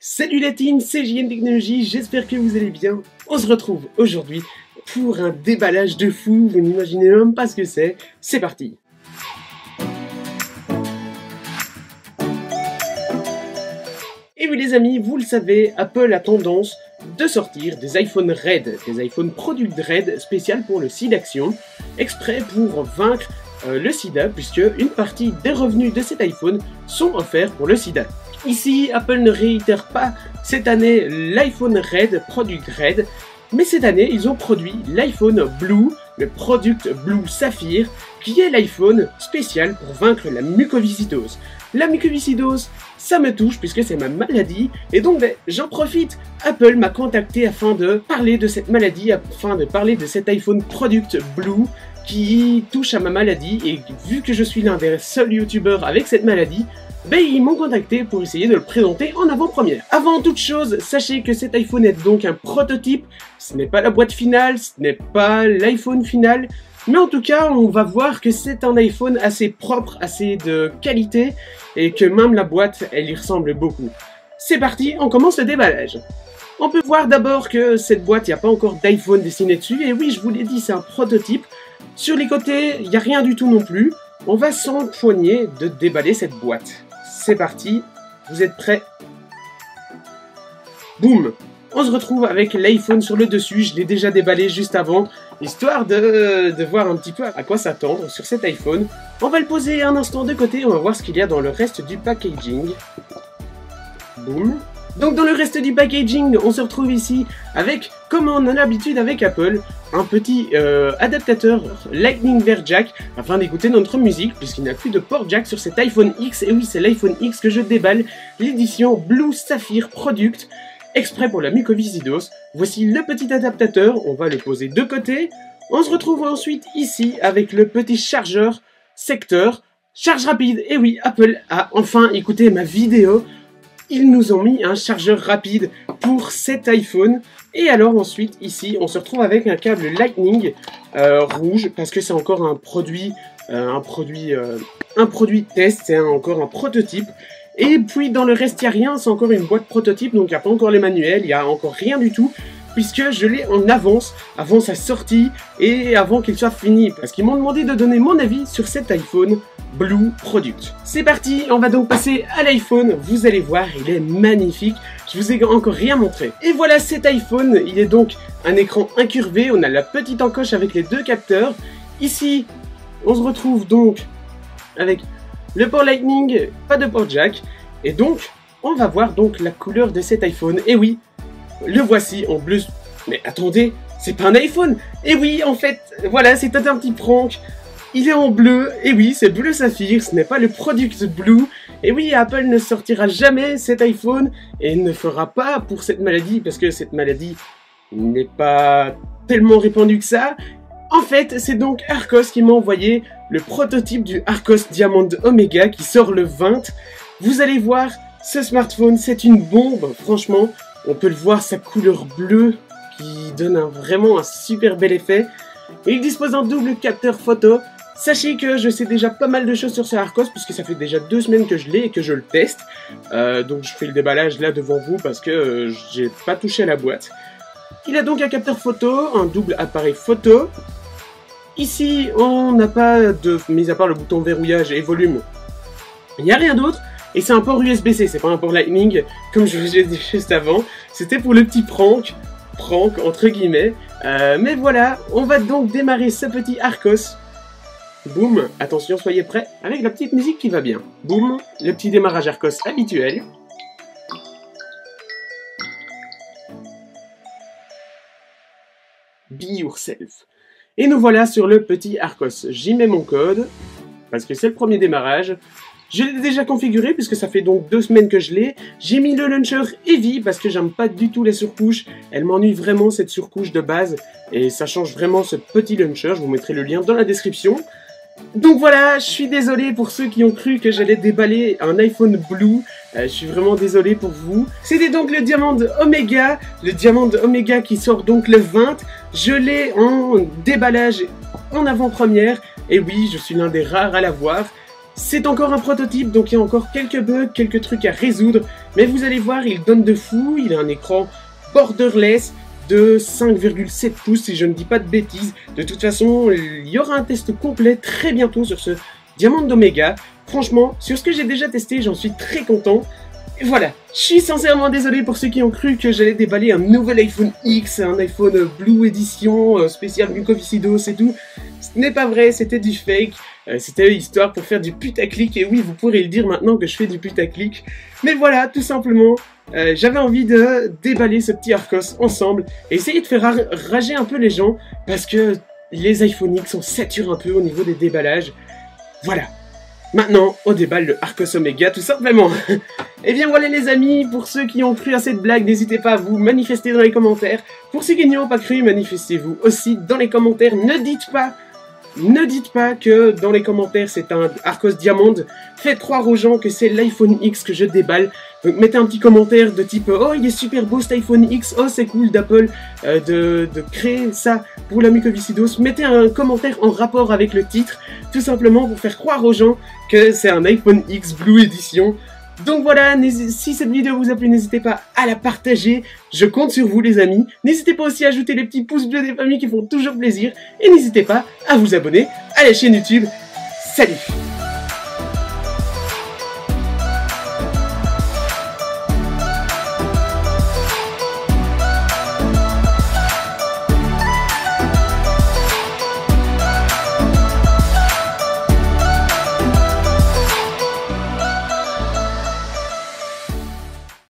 Salut la team, c'est JN Technologies, j'espère que vous allez bien. On se retrouve aujourd'hui pour un déballage de fou, vous n'imaginez même pas ce que c'est parti. Et oui les amis, vous le savez, Apple a tendance de sortir des iPhone Red, des iPhone Product Red spécial pour le SIDA Action, exprès pour vaincre le sida, puisque une partie des revenus de cet iPhone sont offerts pour le sida. Ici, Apple ne réitère pas cette année l'iPhone Red, Product Red, mais cette année, ils ont produit l'iPhone Blue, le Product Blue Saphir, qui est l'iPhone spécial pour vaincre la mucoviscidose. La mucoviscidose, ça me touche puisque c'est ma maladie, et donc j'en profite. Apple m'a contacté afin de parler de cette maladie, afin de parler de cet iPhone Product Blue qui touche à ma maladie, et vu que je suis l'un des seuls youtubeurs avec cette maladie, ils m'ont contacté pour essayer de le présenter en avant-première. Avant toute chose, sachez que cet iPhone est donc un prototype, ce n'est pas la boîte finale, ce n'est pas l'iPhone final, mais en tout cas, on va voir que c'est un iPhone assez propre, assez de qualité, et que même la boîte, elle y ressemble beaucoup. C'est parti, on commence le déballage. On peut voir d'abord que cette boîte, il n'y a pas encore d'iPhone dessiné dessus, et oui, je vous l'ai dit, c'est un prototype. Sur les côtés, il n'y a rien du tout non plus. On va s'empoigner de déballer cette boîte. C'est parti, vous êtes prêts? Boum! On se retrouve avec l'iPhone sur le dessus, je l'ai déjà déballé juste avant, histoire de voir un petit peu à quoi s'attendre sur cet iPhone. On va le poser un instant de côté, on va voir ce qu'il y a dans le reste du packaging. Boum! Donc dans le reste du packaging, on se retrouve ici avec, comme on a l'habitude avec Apple, un petit adaptateur Lightning vers Jack afin d'écouter notre musique puisqu'il n'y a plus de port Jack sur cet iPhone X. Et oui, c'est l'iPhone X que je déballe, l'édition Blue Saphir Product, exprès pour la mucoviscidose. Voici le petit adaptateur, on va le poser de côté. On se retrouve ensuite ici avec le petit chargeur secteur, charge rapide. Et oui, Apple a enfin écouté ma vidéo. Ils nous ont mis un chargeur rapide pour cet iPhone. Et alors ensuite, ici, on se retrouve avec un câble Lightning rouge, parce que c'est encore un produit test, c'est encore un prototype. Et puis dans le reste, il n'y a rien, c'est encore une boîte prototype, donc il n'y a pas encore les manuels, il n'y a encore rien du tout, puisque je l'ai en avance, avant sa sortie, et avant qu'il soit fini, parce qu'ils m'ont demandé de donner mon avis sur cet iPhone Blue Product. C'est parti, on va donc passer à l'iPhone, vous allez voir, il est magnifique, je vous ai encore rien montré. Et voilà cet iPhone, il est donc un écran incurvé, on a la petite encoche avec les deux capteurs. Ici, on se retrouve donc avec le port Lightning, pas de port Jack, et donc, on va voir donc la couleur de cet iPhone. Et oui, le voici en bleu. Mais attendez, c'est pas un iPhone. Et oui, en fait, voilà, c'est un petit prank. Il est en bleu, et oui, c'est bleu saphir, ce n'est pas le Product Blue. Et oui, Apple ne sortira jamais cet iPhone, et ne fera pas pour cette maladie, parce que cette maladie n'est pas tellement répandue que ça. En fait, c'est donc Arcos qui m'a envoyé le prototype du Arcos Diamond Omega qui sort le 20. Vous allez voir, ce smartphone, c'est une bombe, franchement. On peut le voir, sa couleur bleue qui donne vraiment un super bel effet. Et il dispose d'un double capteur photo. Sachez que je sais déjà pas mal de choses sur ce Arcos puisque ça fait déjà 2 semaines que je l'ai et que je le teste. Donc je fais le déballage là devant vous parce que j'ai pas touché à la boîte. Il a donc un capteur photo, un double appareil photo. Ici, on n'a pas de, mis à part le bouton verrouillage et volume, il n'y a rien d'autre. Et c'est un port USB-C, c'est pas un port Lightning, comme je vous ai dit juste avant. C'était pour le petit prank entre guillemets. Mais voilà, on va donc démarrer ce petit Arcos. Boum, attention, soyez prêts, avec la petite musique qui va bien. Boum, le petit démarrage Arcos habituel. Be yourself. Et nous voilà sur le petit Arcos. J'y mets mon code, parce que c'est le premier démarrage. Je l'ai déjà configuré, puisque ça fait donc 2 semaines que je l'ai. J'ai mis le launcher Heavy, parce que j'aime pas du tout les surcouches. Elle m'ennuie vraiment, cette surcouche de base. Et ça change vraiment ce petit launcher. Je vous mettrai le lien dans la description. Donc voilà, je suis désolé pour ceux qui ont cru que j'allais déballer un iPhone Blue. Je suis vraiment désolé pour vous. C'était donc le Diamond Omega. Le Diamond Omega qui sort donc le 20. Je l'ai en déballage en avant-première. Et oui, je suis l'un des rares à l'avoir. C'est encore un prototype, donc il y a encore quelques bugs, quelques trucs à résoudre, mais vous allez voir, il donne de fou, il a un écran borderless de 5,7 pouces si je ne dis pas de bêtises. De toute façon, il y aura un test complet très bientôt sur ce Diamond d'Omega. Franchement, sur ce que j'ai déjà testé, j'en suis très content. Et voilà, je suis sincèrement désolé pour ceux qui ont cru que j'allais déballer un nouvel iPhone X, un iPhone Blue Edition, spécial mucoviscidose et tout. Ce n'est pas vrai, c'était du fake, c'était histoire pour faire du putaclic, et oui, vous pourrez le dire maintenant que je fais du putaclic. Mais voilà, tout simplement, j'avais envie de déballer ce petit Arcos ensemble, et essayer de faire rager un peu les gens, parce que les iPhone X on sature un peu au niveau des déballages. Voilà. Maintenant, on déballe le Arcos Omega, tout simplement. Et bien voilà les amis, pour ceux qui ont cru à cette blague, n'hésitez pas à vous manifester dans les commentaires. Pour ceux qui n'y ont pas cru, manifestez-vous aussi dans les commentaires. Ne dites pas que dans les commentaires c'est un Arcos Diamond. Faites croire aux gens que c'est l'iPhone X que je déballe. Donc mettez un petit commentaire de type « Oh, il est super beau cet iPhone X, oh c'est cool d'Apple de créer ça pour la mucoviscidose ». Mettez un commentaire en rapport avec le titre, tout simplement pour faire croire aux gens que c'est un iPhone X Blue Edition. Donc voilà, si cette vidéo vous a plu, n'hésitez pas à la partager, je compte sur vous les amis. N'hésitez pas aussi à ajouter les petits pouces bleus des familles qui font toujours plaisir. Et n'hésitez pas à vous abonner à la chaîne YouTube. Salut!